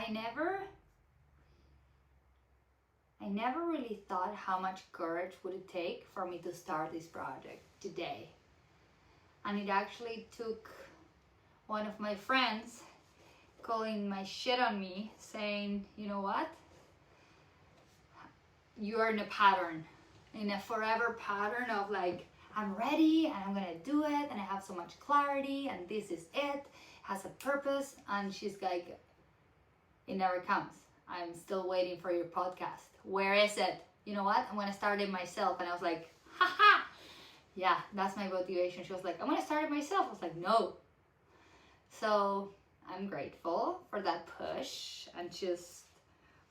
I never really thought how much courage would it take for me to start this project today. And it actually took one of my friends calling my shit on me, saying, you know what? You're in a pattern, in a forever pattern of like, I'm ready and I'm gonna do it and I have so much clarity and this is it has a purpose. And she's like, it never comes. I'm still waiting for your podcast. Where is it? You know what? I'm gonna start it myself. And I was like, haha, yeah, that's my motivation. She was like, I'm gonna start it myself. I was like, no. So I'm grateful for that push and just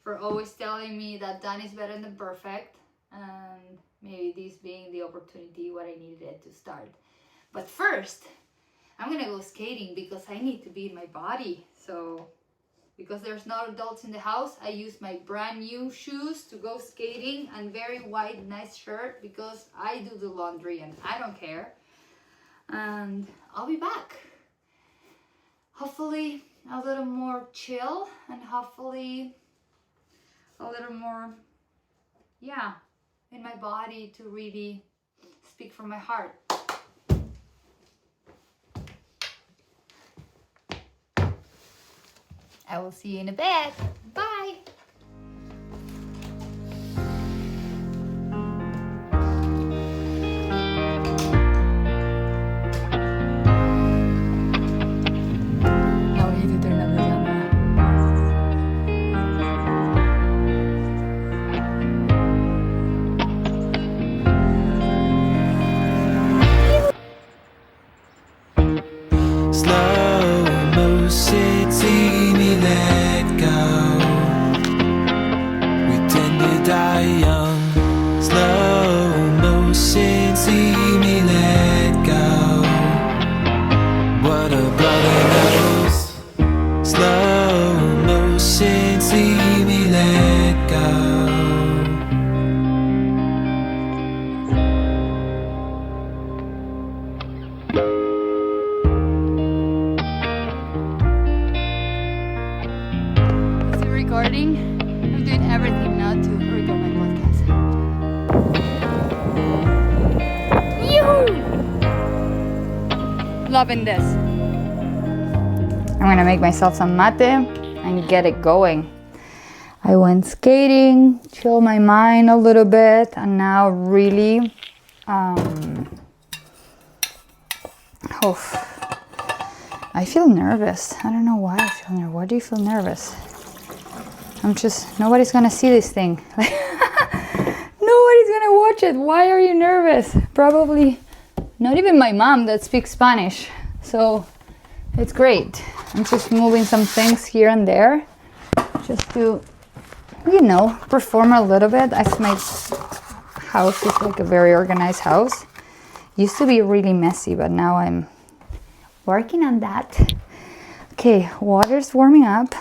for always telling me that done is better than perfect, and maybe this being the opportunity what I needed to start. But first, I'm gonna go skating because I need to be in my body. So because there's no adults in the house, I use my brand new shoes to go skating and very white nice shirt because I do the laundry and I don't care. And I'll be back. Hopefully a little more chill and hopefully a little more, yeah, in my body to really speak from my heart. I will see you in a bit. Bye. Recording. I'm doing everything now to record my podcast. Yoo-hoo! Loving this. I'm gonna make myself some mate and get it going. I went skating, chill my mind a little bit, and now really I feel nervous. I don't know why I feel nervous. Why do you feel nervous? Nobody's gonna see this thing. Nobody's gonna watch it. Why are you nervous? Probably not even my mom that speaks Spanish. So it's great. I'm just moving some things here and there just to, perform a little bit. As my house is like a very organized house. Used to be really messy, but now I'm working on that. Okay, water's warming up.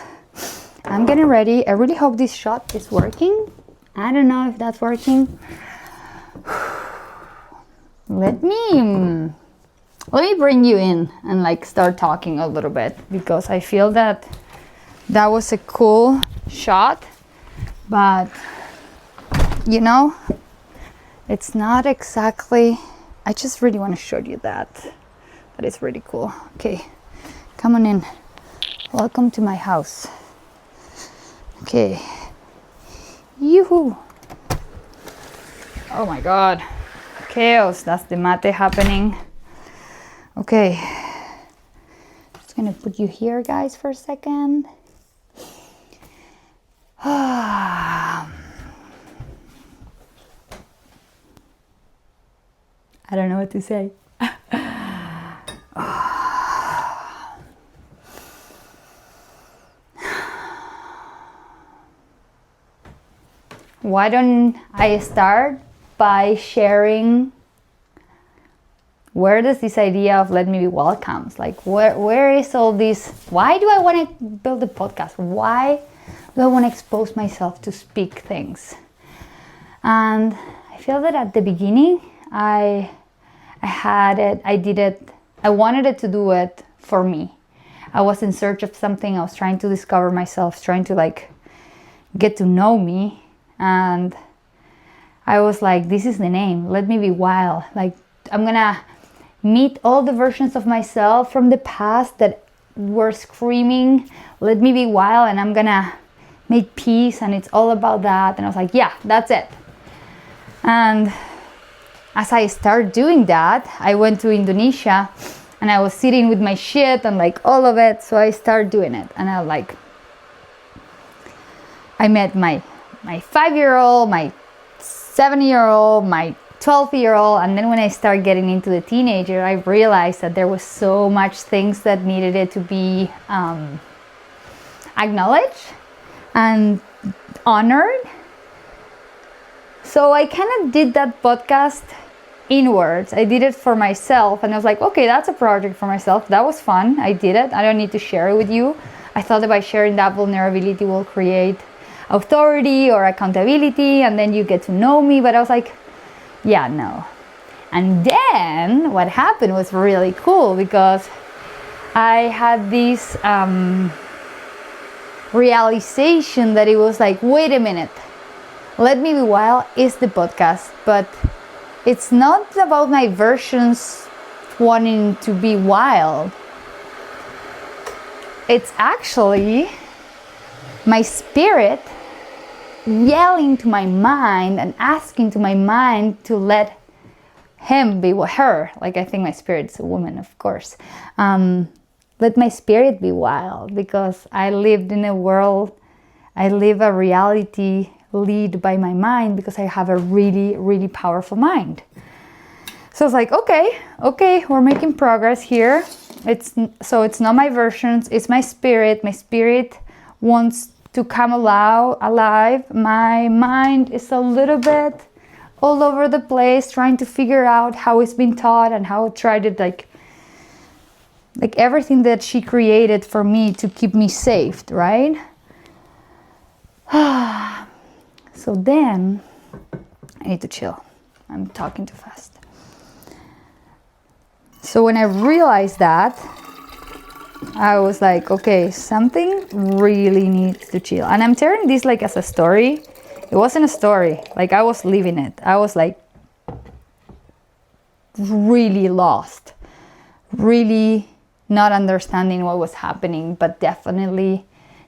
I'm getting ready. I really hope this shot is working. I don't know if that's working. Let me bring you in and start talking a little bit because I feel that was a cool shot, but it's not exactly. I just really want to show you that it's really cool. Okay, come on in. Welcome to my house. Okay. Yoo-hoo. Oh my God. Chaos. That's the mate happening. Okay. Just gonna put you here, guys, for a second. I don't know what to say. Why don't I start by sharing where does this idea of Let Me Be Well comes? Where is all this? Why do I want to build a podcast? Why do I want to expose myself to speak things? And I feel that at the beginning, I wanted it to do it for me. I was in search of something. I was trying to discover myself, trying to like get to know me. And I was like, this is the name. Let me be wild. Like, I'm gonna meet all the versions of myself from the past that were screaming, let me be wild, and I'm gonna make peace, and it's all about that. And I was like, yeah, that's it. And as I started doing that, I went to Indonesia, and I was sitting with my shit and like all of it. So I started doing it, and I met my 5-year-old, my 7-year-old, my 12-year-old, and then when I started getting into the teenager, I realized that there was so much things that needed it to be acknowledged and honored. So I kind of did that podcast inwards. I did it for myself, and I was like, okay, that's a project for myself. That was fun. I did it. I don't need to share it with you. I thought that by sharing that vulnerability will create authority or accountability, and then you get to know me. But I was like, yeah, no. And then what happened was really cool, because I had this realization that it was like, wait a minute, Let Me Be Wild is the podcast, but it's not about my versions wanting to be wild. It's actually my spirit yelling to my mind and asking to my mind to let him be her. Like, I think my spirit's a woman, of course. Let my spirit be wild, because I lived in a world, I live a reality lead by my mind, because I have a really, really powerful mind. So it's like, okay, we're making progress here. It's not my versions, it's my spirit. My spirit wants to come alive. My mind is a little bit all over the place, trying to figure out how it's been taught and how it tried to like everything that she created for me to keep me safe, right? So then I need to chill. I'm talking too fast. So when I realized that, I was like, okay, something really needs to chill. And I'm telling this like as a story. It wasn't a story. Like, I was living it. I was like really lost, really not understanding what was happening, but definitely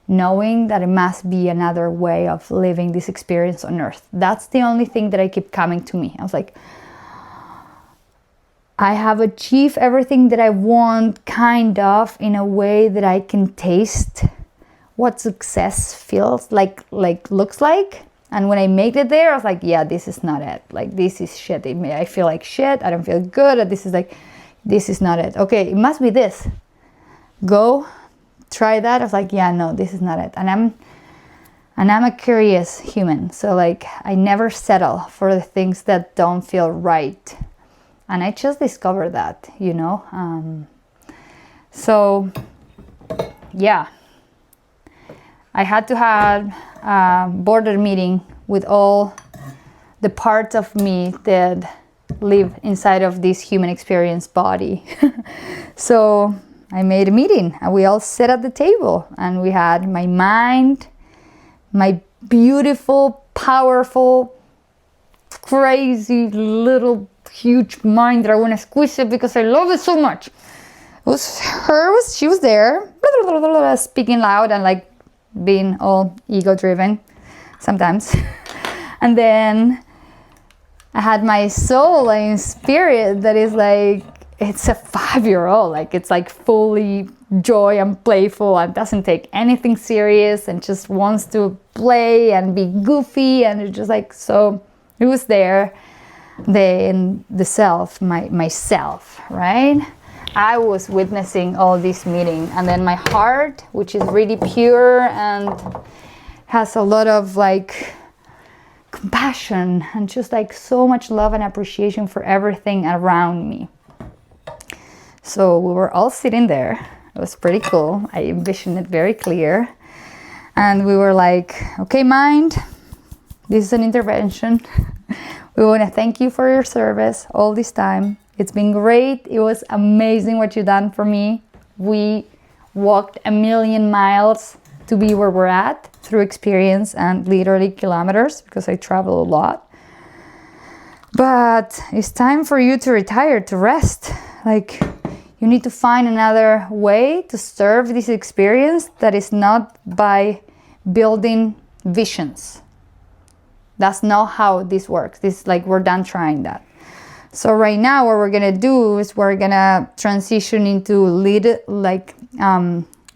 knowing that it must be another way of living this experience on earth. That's the only thing that I keep coming to me. I was like, I have achieved everything that I want, kind of, in a way that I can taste what success feels like looks like. And when I made it there, I was like, yeah, this is not it. Like, this is shit. I feel like shit. I don't feel good. This is not it. Okay, it must be this. Go try that. I was like, yeah, no, this is not it. And I'm a curious human. So like, I never settle for the things that don't feel right. And I just discovered that, you know. So yeah, I had to have a border meeting with all the parts of me that live inside of this human experience body. So I made a meeting, and we all sat at the table, and we had my mind, my beautiful, powerful, crazy little huge mind that I want to squish it because I love it so much. She was there, speaking loud and like being all ego driven sometimes. And then I had my soul and spirit that is like, it's a 5-year-old, like it's like fully joy and playful and doesn't take anything serious and just wants to play and be goofy, and it's just like, so it was there. The self, myself, right? I was witnessing all this meeting, and then my heart, which is really pure and has a lot of like compassion and just like so much love and appreciation for everything around me. So we were all sitting there. It was pretty cool. I envisioned it very clear. And we were like, okay, mind, this is an intervention. We want to thank you for your service all this time. It's been great. It was amazing what you've done for me. We walked 1,000,000 miles to be where we're at through experience and literally kilometers because I travel a lot. But it's time for you to retire, to rest. Like, you need to find another way to serve this experience that is not by building visions. That's not how this works. This is like, we're done trying that. So right now what we're gonna do is we're gonna transition into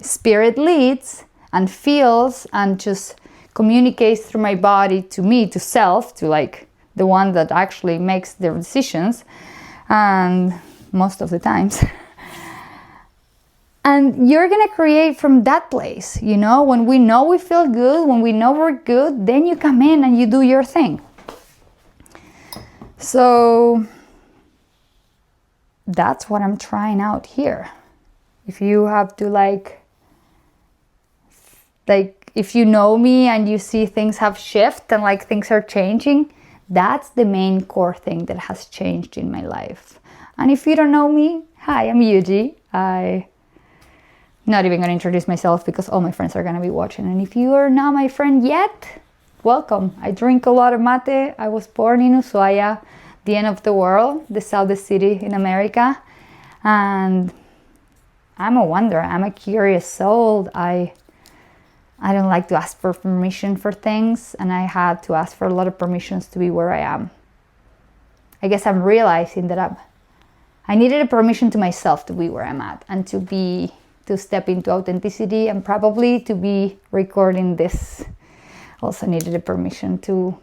spirit leads and feels and just communicates through my body to me, to self, to like the one that actually makes the decisions, and most of the times. And you're gonna create from that place, you know? When we know we feel good, when we know we're good, then you come in and you do your thing. So that's what I'm trying out here. If you have to like if you know me and you see things have shifted and like things are changing, that's the main core thing that has changed in my life. And if you don't know me, hi, I'm Yuji. I'm not even going to introduce myself because all my friends are going to be watching. And if you are not my friend yet, welcome. I drink a lot of mate. I was born in Ushuaia, the end of the world, the southern city in America. And I'm a wanderer. I'm a curious soul. I don't like to ask for permission for things, and I had to ask for a lot of permissions to be where I am. I guess I'm realizing that I needed a permission to myself to be where I'm at and to step into authenticity, and probably to be recording this also needed a permission to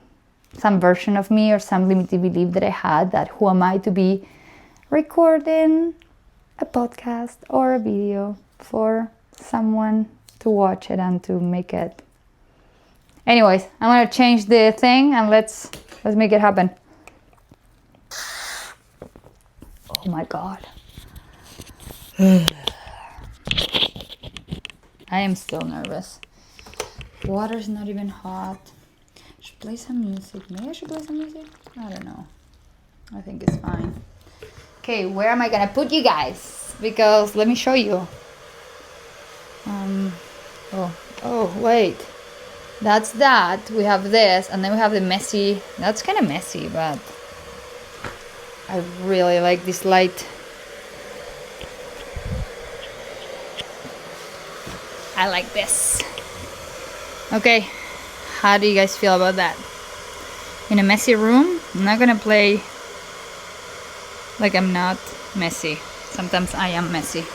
some version of me or some limited belief that I had, that who am I to be recording a podcast or a video for someone to watch it and to make it. Anyways, I'm gonna change the thing and let's make it happen. Oh my God. I am still nervous. Water's not even hot. I should play some music. Maybe I should play some music? I don't know. I think it's fine. Okay, where am I gonna put you guys? Because let me show you. Oh, wait. That's that. We have this, and then we have the messy. That's kind of messy, but I really like this light. I like this. Okay, how do you guys feel about that? In a messy room, I'm not gonna play like I'm not messy. Sometimes I am messy.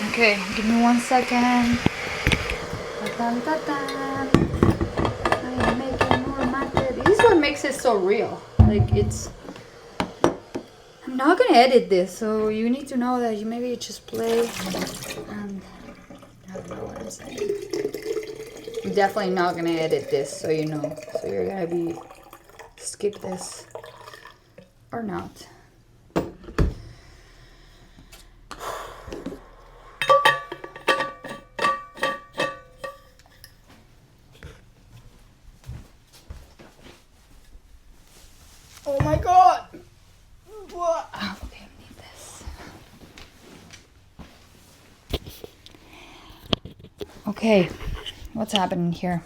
Okay, give me 1 second. I am making more mate. This is what makes it so real. Like, I'm not gonna edit this, so you need to know that you maybe just play and I don't know what I'm saying. I'm definitely not gonna edit this, so you know. So you're gonna skip this or not. Oh my God! What? Okay, I need this. Okay, what's happening here?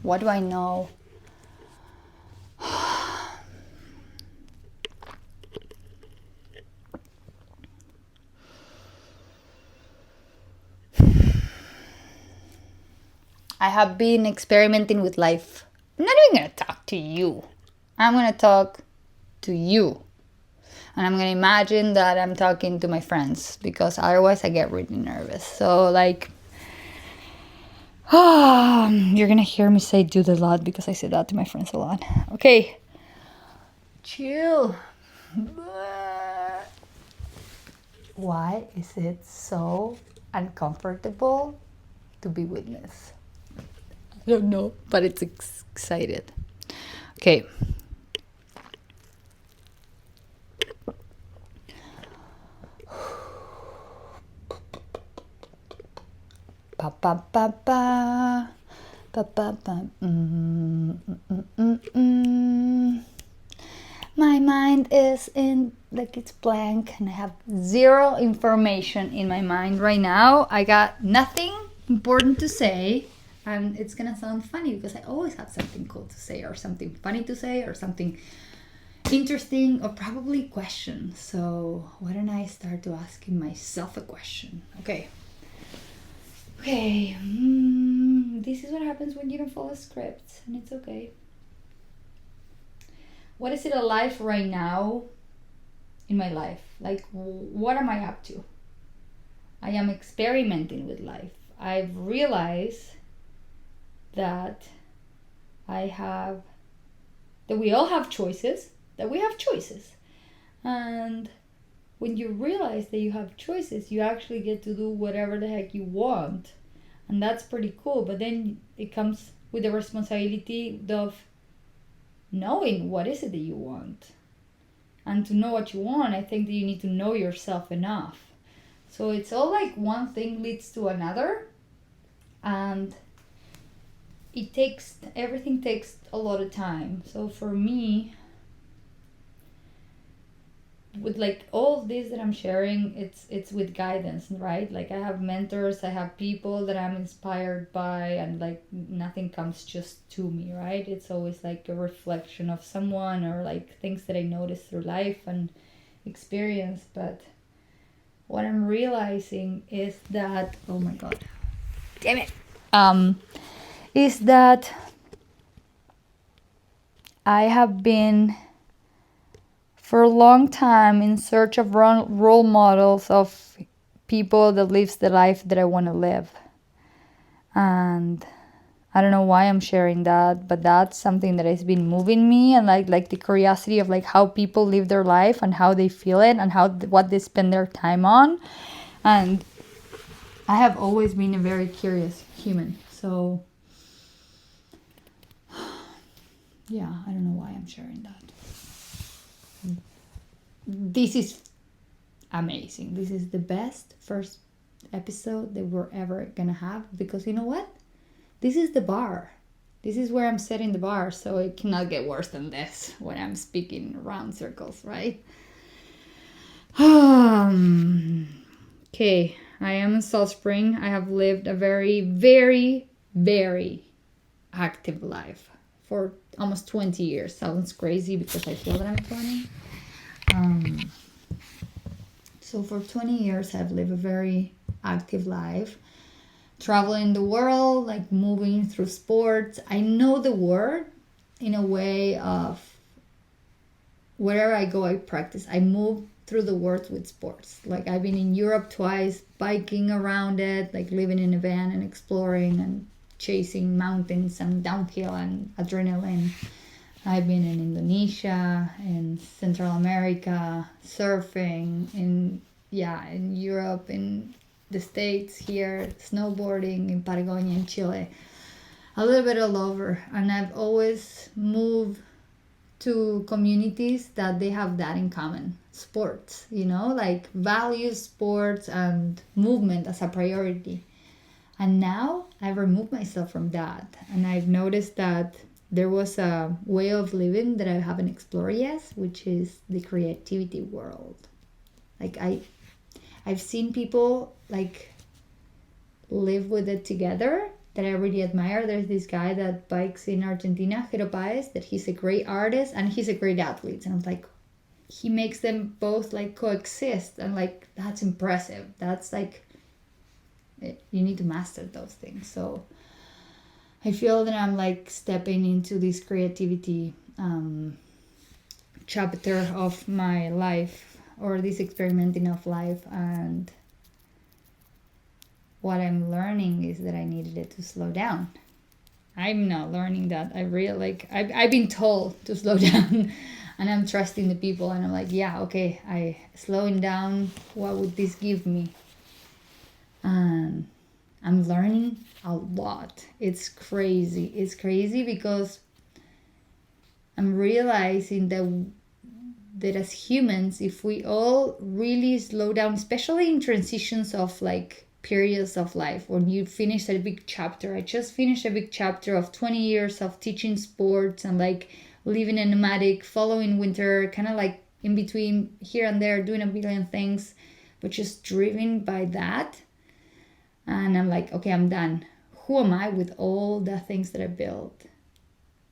What do I know? I have been experimenting with life. I'm not even going to talk to you. I'm going to talk to you. And I'm going to imagine that I'm talking to my friends, because otherwise I get really nervous. So like, you're going to hear me say dude a lot because I say that to my friends a lot. Okay. Chill. Why is it so uncomfortable to be witness? I don't know, but it's excited. Okay. Pa pa pa pa. My mind is in, like, it's blank and I have zero information in my mind right now. I got nothing important to say, and it's gonna sound funny because I always have something cool to say, or something funny to say, or something interesting, or probably question. So why don't I start to asking myself a question? Okay, this is what happens when you don't follow scripts, and it's okay. What is it alive right now in my life? Like, what am I up to? I am experimenting with life. I've realized that we all have choices, And when you realize that you have choices, you actually get to do whatever the heck you want. And that's pretty cool. But then it comes with the responsibility of knowing what is it that you want. And to know what you want, I think that you need to know yourself enough. So it's all like one thing leads to another, and everything takes a lot of time. So for me, with like all this that I'm sharing, it's with guidance, right? Like, I have mentors, I have people that I'm inspired by, and like nothing comes just to me, right? It's always like a reflection of someone, or like things that I notice through life and experience. But what I'm realizing is that, oh my god, damn it, is that I have been for a long time in search of role models of people that lives the life that I want to live. And I don't know why I'm sharing that, but that's something that has been moving me, and like the curiosity of like how people live their life and how they feel it and what they spend their time on. And I have always been a very curious human. So yeah, I don't know why I'm sharing that. This is amazing. This is the best first episode that we're ever gonna have, because you know what? This is the bar. This is where I'm setting the bar, so it cannot get worse than this when I'm speaking around circles, right? Okay, I am in Salt Spring. I have lived a very, very, very active life for almost 20 years. Sounds crazy because I feel that I'm 20. So for 20 years, I've lived a very active life, traveling the world, like moving through sports. I know the word in a way of wherever I go, I practice. I move through the world with sports. Like, I've been in Europe twice, biking around it, like living in a van and exploring and chasing mountains and downhill and adrenaline. I've been in Indonesia, in Central America, surfing, in Europe, in the States here, snowboarding in Patagonia and Chile. A little bit all over. And I've always moved to communities that they have that in common. Sports, like value sports and movement as a priority. And now I've removed myself from that. And I've noticed that there was a way of living that I haven't explored yet, which is the creativity world. Like, I've seen people like live with it together that I really admire. There's this guy that bikes in Argentina, Jero Paez, that he's a great artist and he's a great athlete. And I'm like, he makes them both like coexist, and like that's impressive. That's like, you need to master those things. So I feel that I'm like stepping into this creativity chapter of my life, or this experimenting of life. And what I'm learning is that I needed it to slow down. I'm not learning that. I've been told to slow down, and I'm trusting the people, and I'm like, yeah, okay, slowing down, what would this give me? And I'm learning a lot. It's crazy. It's crazy because I'm realizing that as humans, if we all really slow down, especially in transitions of like periods of life, when you finish a big chapter. I just finished a big chapter of 20 years of teaching sports and like living a nomadic, following winter, kind of like in between here and there, doing a billion things, but just driven by that. And I'm like, okay, I'm done. Who am I with all the things that I built?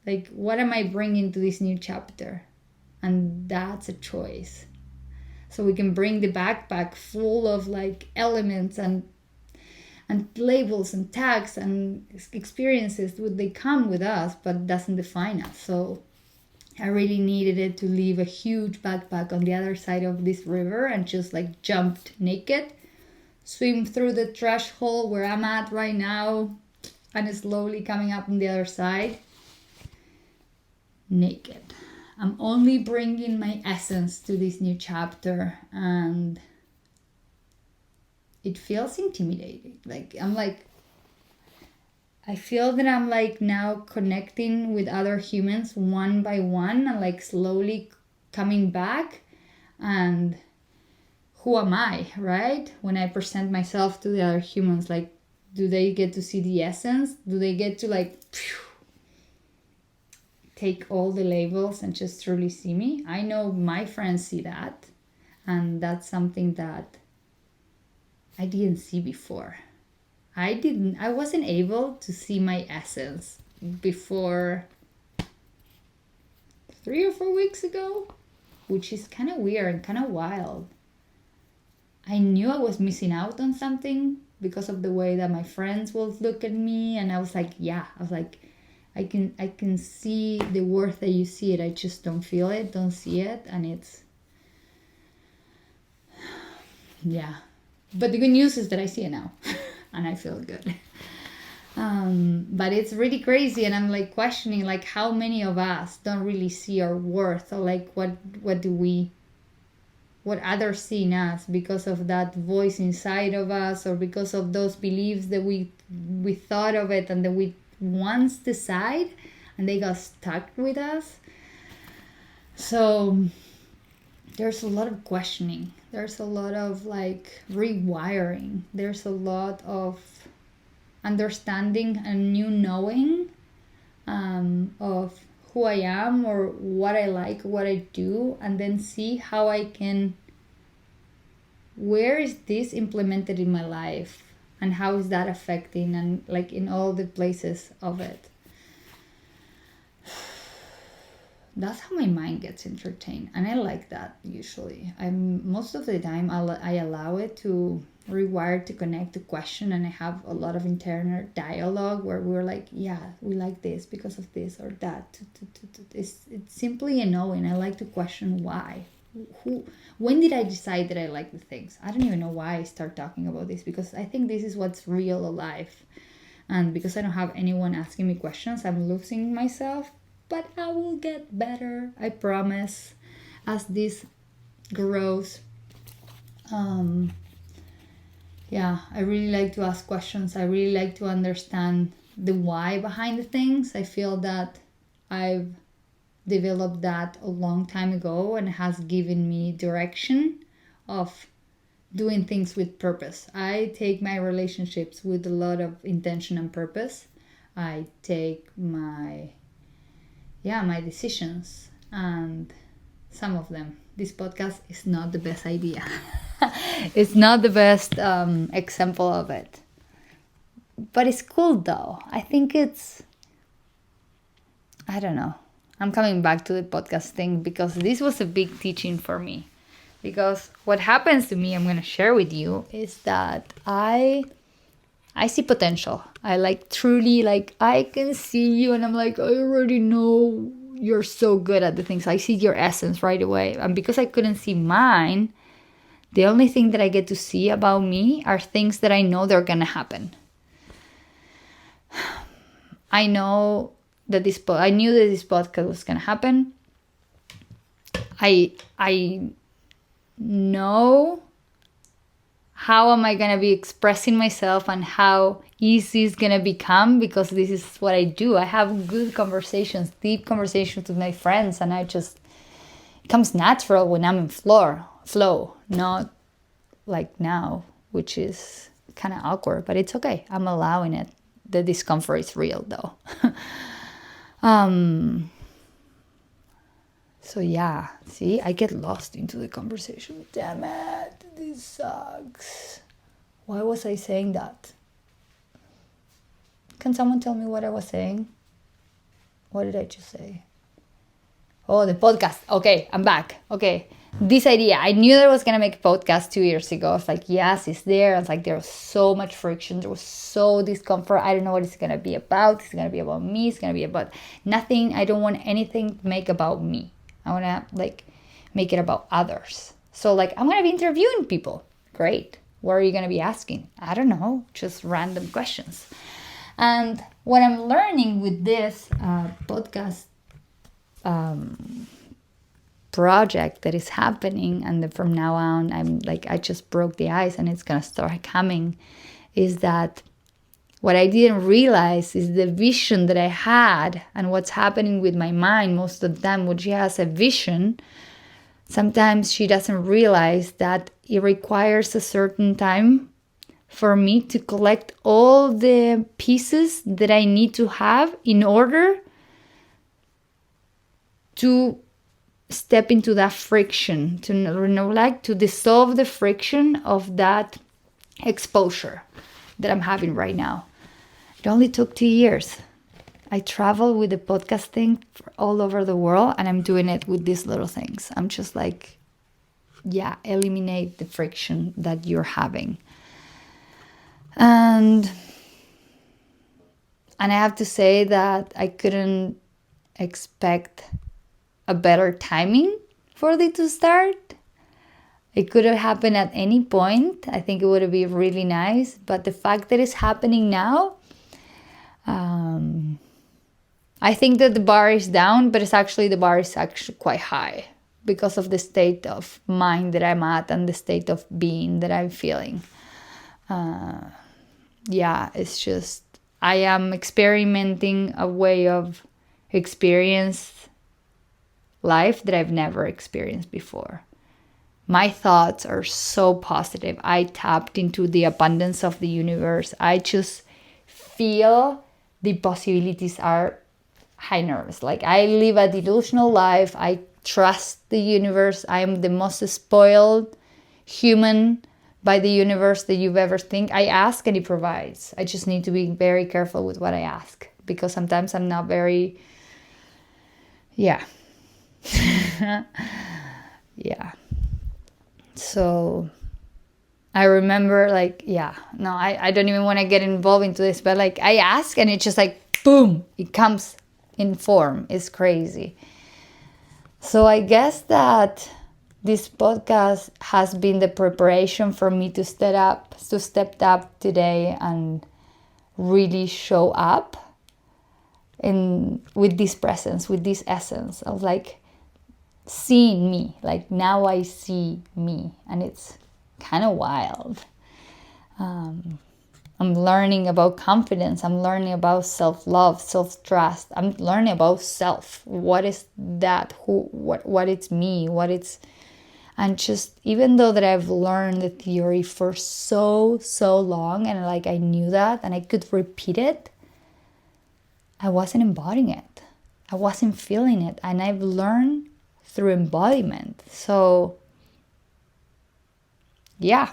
Like, what am I bringing to this new chapter? And that's a choice. So we can bring the backpack full of like elements and labels and tags and experiences. They come with us, but doesn't define us. So I really needed it to leave a huge backpack on the other side of this river and just like jumped naked, swim through the trash hole where I'm at right now, and slowly coming up on the other side, naked. I'm only bringing my essence to this new chapter, and it feels intimidating. I feel that I'm like now connecting with other humans one by one and like slowly coming back. And who am I, right? When I present myself to the other humans, like, do they get to see the essence? Do they get to like take all the labels and just truly see me? I know my friends see that, and that's something that I didn't see before. I wasn't able to see my essence before 3 or 4 weeks ago, which is kind of weird and kind of wild. I knew I was missing out on something because of the way that my friends would look at me, and I was like, I can see the worth that you see it. I just don't feel it, don't see it, and it's, yeah. But the good news is that I see it now, and I feel good. But it's really crazy, and I'm like questioning like how many of us don't really see our worth, or like what others see in us because of that voice inside of us, or because of those beliefs that we thought of it and that we once decide and they got stuck with us. So there's a lot of questioning. There's a lot of like rewiring. There's a lot of understanding and new knowing of who I am or what I like, what I do, and then see how I can, where is this implemented in my life and how is that affecting, and like in all the places of it. That's how my mind gets entertained, and I like that usually. Most of the time I allow it to rewire, to connect, to question, and I have a lot of internal dialogue where we're like, yeah, we like this because of this or that. It's simply a knowing. I like to question why. When did I decide that I like the things? I don't even know why I start talking about this, because I think this is what's real alive. And because I don't have anyone asking me questions, I'm losing myself. But I will get better, I promise, as this grows. Yeah, I really like to ask questions. I really like to understand the why behind the things. I feel that I've developed that a long time ago, and it has given me direction of doing things with purpose. I take my relationships with a lot of intention and purpose. I take my decisions, and some of them. This podcast is not the best idea. It's not the best example of it. But it's cool though. I think I don't know. I'm coming back to the podcast thing because this was a big teaching for me. Because what happens to me, I'm going to share with you, is that I see potential. I like truly, like, I can see you and I'm like, I already know you're so good at the things. I see your essence right away. And because I couldn't see mine, the only thing that I get to see about me are things that I know they're going to happen. I knew that this podcast was going to happen. I know how am I going to be expressing myself and how easy it's going to become, because this is what I do. I have good conversations, deep conversations with my friends, and it comes natural when I'm in flow, not like now, which is kind of awkward, but it's okay. I'm allowing it. The discomfort is real though. So yeah, see, I get lost into the conversation. Damn it, this sucks. Why was I saying that? Can someone tell me what I was saying? What did I just say? Oh, the podcast. Okay, I'm back. Okay, this idea. I knew that I was going to make a podcast 2 years ago. I was like, yes, it's there. I was like, there was so much friction. There was so discomfort. I don't know what it's going to be about. It's going to be about me. It's going to be about nothing. I don't want anything to make about me. I want to like make it about others. So like, I'm going to be interviewing people. Great. What are you going to be asking? I don't know. Just random questions. And what I'm learning with this podcast project that is happening, and then from now on, I'm like, I just broke the ice and it's going to start coming, is that what I didn't realize is the vision that I had and what's happening with my mind most of the time. When she has a vision, sometimes she doesn't realize that it requires a certain time for me to collect all the pieces that I need to have in order to step into that friction, to dissolve the friction of that exposure that I'm having right now. It only took 2 years. I travel with the podcast thing all over the world, and I'm doing it with these little things. I'm just like, yeah, eliminate the friction that you're having. And I have to say that I couldn't expect a better timing for it to start. It could have happened at any point. I think it would have been really nice. But the fact that it's happening now, I think that the bar is down, but the bar is actually quite high because of the state of mind that I'm at and the state of being that I'm feeling. Yeah, it's just, I am experimenting a way of experience life that I've never experienced before. My thoughts are so positive. I tapped into the abundance of the universe. I just feel the possibilities are high nerves. Like, I live a delusional life. I trust the universe. I am the most spoiled human by the universe that you've ever think. I ask and it provides. I just need to be very careful with what I ask, because sometimes I'm not very, yeah. Yeah. So I remember like, I don't even want to get involved into this, but like I ask and it's just like, boom, it comes in form. It's crazy. So I guess that this podcast has been the preparation for me to step up today and really show up with this presence, with this essence of like seeing me. Like, now I see me, and it's kind of wild. I'm learning about confidence. I'm learning about self-love, self-trust. I'm learning about self. What is that? What it's me? And just, even though that I've learned the theory for so long, and like I knew that and I could repeat it, I wasn't embodying it. I wasn't feeling it. And I've learned through embodiment. So yeah,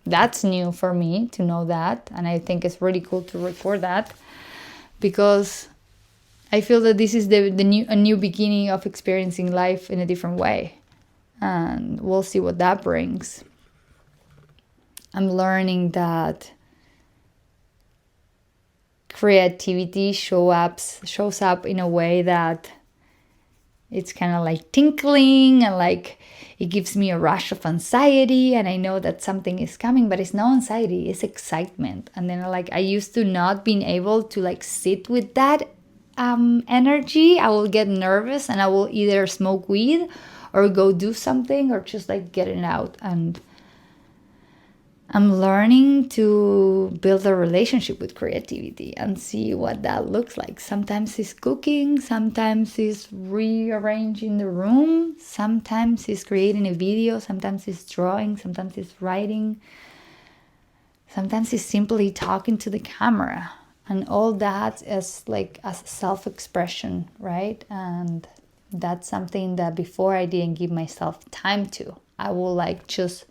that's new for me to know that. And I think it's really cool to record that, because I feel that this is a new beginning of experiencing life in a different way. And we'll see what that brings. I'm learning that creativity shows up in a way that it's kind of like tinkling, and like it gives me a rush of anxiety, and I know that something is coming, but it's no anxiety, it's excitement. And then like I used to not being able to like sit with that energy. I will get nervous and I will either smoke weed or go do something, or just like get it out. And I'm learning to build a relationship with creativity and see what that looks like. Sometimes it's cooking, sometimes it's rearranging the room, sometimes it's creating a video, sometimes it's drawing, sometimes it's writing, Sometimes it's simply talking to the camera. And all that is like as self-expression, right? And that's something that before I didn't give myself time to. I will like just,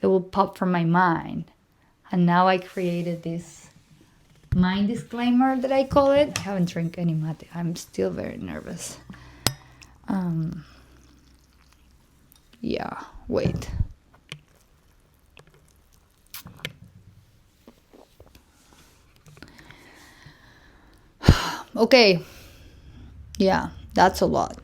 it will pop from my mind. And now I created this mind disclaimer that I call it. I haven't drank any mate. I'm still very nervous. Yeah, wait. Okay. Yeah, that's a lot.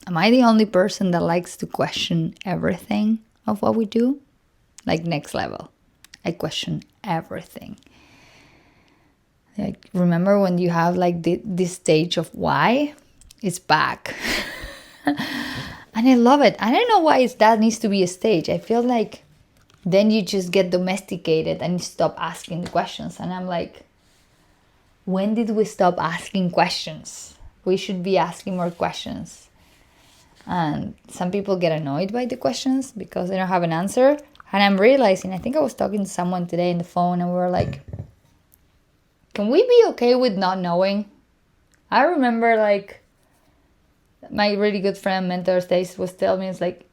Am I the only person that likes to question everything of what we do? Like next level. I question everything. Like, remember when you have like this stage of why? It's back. And I love it. I don't know why that needs to be a stage. I feel like then you just get domesticated and you stop asking the questions. And I'm like, when did we stop asking questions? We should be asking more questions. And some people get annoyed by the questions because they don't have an answer. And I'm realizing, I think I was talking to someone today on the phone and we were like, can we be okay with not knowing? I remember like my really good friend, mentor Stace, was telling me, it's like,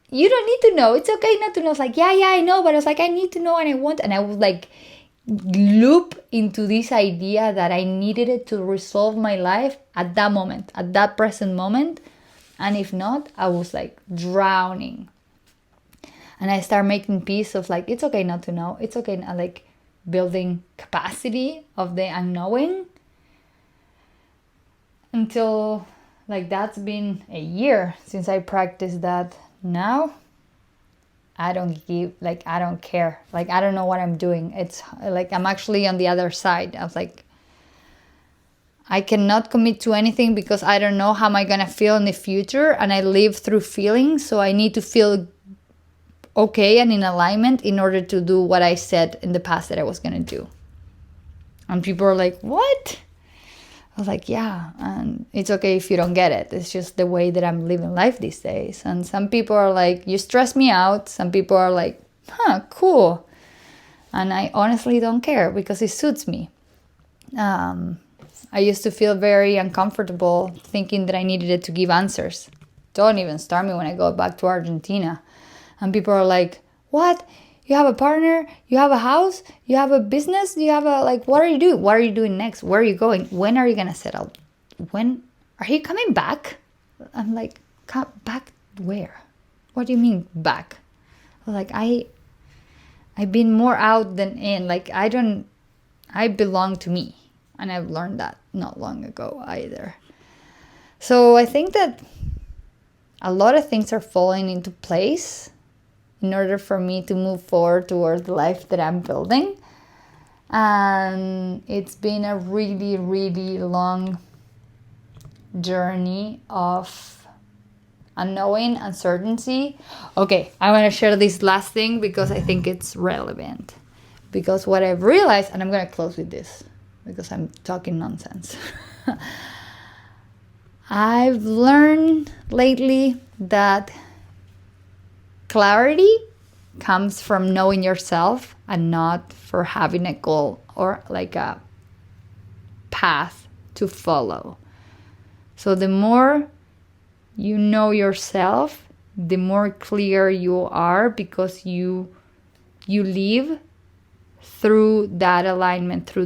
you don't need to know. It's okay not to know. It's like, yeah, I know. But I was like, I need to know and I want. And I would like loop into this idea that I needed it to resolve my life at that moment, at that present moment. And if not, I was like drowning. And I start making peace of like, it's okay not to know. It's okay. Like building capacity of the unknowing until like that's been a year since I practiced that. Now I don't care. Like, I don't know what I'm doing. It's like I'm actually on the other side. I was like, I cannot commit to anything because I don't know how am I going to feel in the future. And I live through feelings. So I need to feel okay and in alignment in order to do what I said in the past that I was going to do. And people are like, what? I was like, yeah, and it's okay if you don't get it. It's just the way that I'm living life these days. And some people are like, you stress me out. Some people are like, cool. And I honestly don't care because it suits me. I used to feel very uncomfortable thinking that I needed it to give answers. Don't even start me when I go back to Argentina. And people are like, what? You have a partner? You have a house? You have a business? You have a, like, what are you doing? What are you doing next? Where are you going? When are you going to settle? When are you coming back? I'm like, back where? What do you mean back? Like, I've been more out than in. Like, I belong to me. And I've learned that not long ago either. So I think that a lot of things are falling into place in order for me to move forward towards the life that I'm building. And it's been a really, really long journey of unknowing, uncertainty. Okay, I want to share this last thing because I think it's relevant. Because what I've realized, and I'm going to close with this because I'm talking nonsense. I've learned lately that clarity comes from knowing yourself and not for having a goal or like a path to follow. So the more you know yourself, the more clear you are because you live through that alignment, through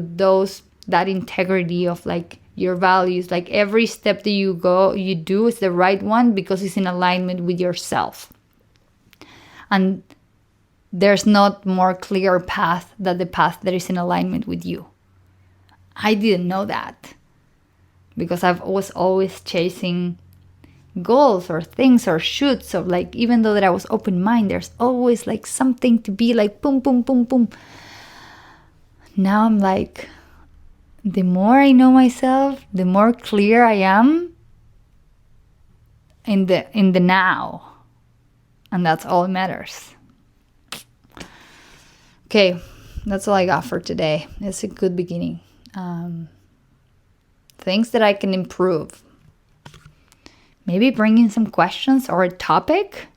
that integrity of like your values. Like every step that you do is the right one because it's in alignment with yourself. And there's not more clear path than the path that is in alignment with you. I didn't know that because I was always chasing goals or things or shoots of like, even though that I was open-minded, there's always like something to be like boom, boom, boom, boom. Now I'm like, the more I know myself, the more clear I am in the now. And that's all that matters. Okay, that's all I got for today. It's a good beginning. things that I can improve. Maybe bring in some questions or a topic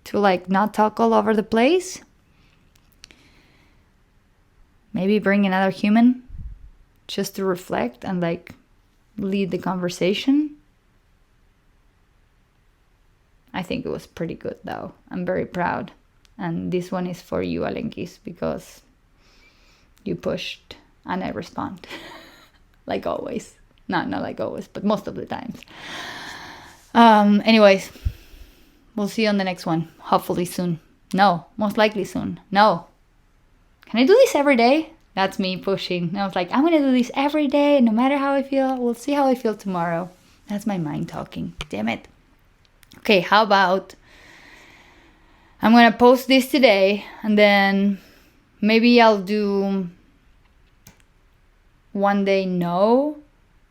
to like not talk all over the place. Maybe bring another human just to reflect and like lead the conversation. I think it was pretty good though. I'm very proud. And this one is for you, Alenkis, because you pushed and I respond. Like always. Not like always, but most of the times. Anyways, we'll see you on the next one. Hopefully soon. No, most likely soon. No. Can I do this every day? That's me pushing. I was like, I'm going to do this every day, no matter how I feel. We'll see how I feel tomorrow. That's my mind talking. Damn it. Okay, how about I'm going to post this today and then maybe I'll do one day no.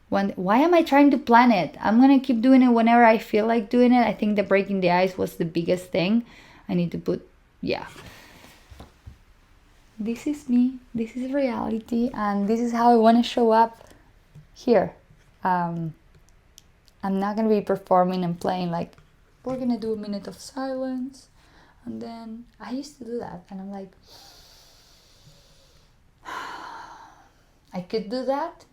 Why am I trying to plan it? I'm going to keep doing it whenever I feel like doing it. I think the breaking the ice was the biggest thing. I need to put, yeah. This is me. This is reality. And this is how I want to show up here. I'm not going to be performing and playing like, we're going to do a minute of silence. And then I used to do that. And I'm like, I could do that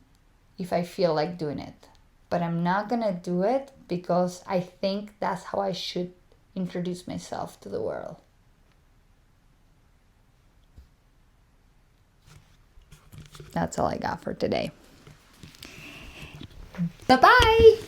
if I feel like doing it. But I'm not going to do it because I think that's how I should introduce myself to the world. That's all I got for today. Bye-bye!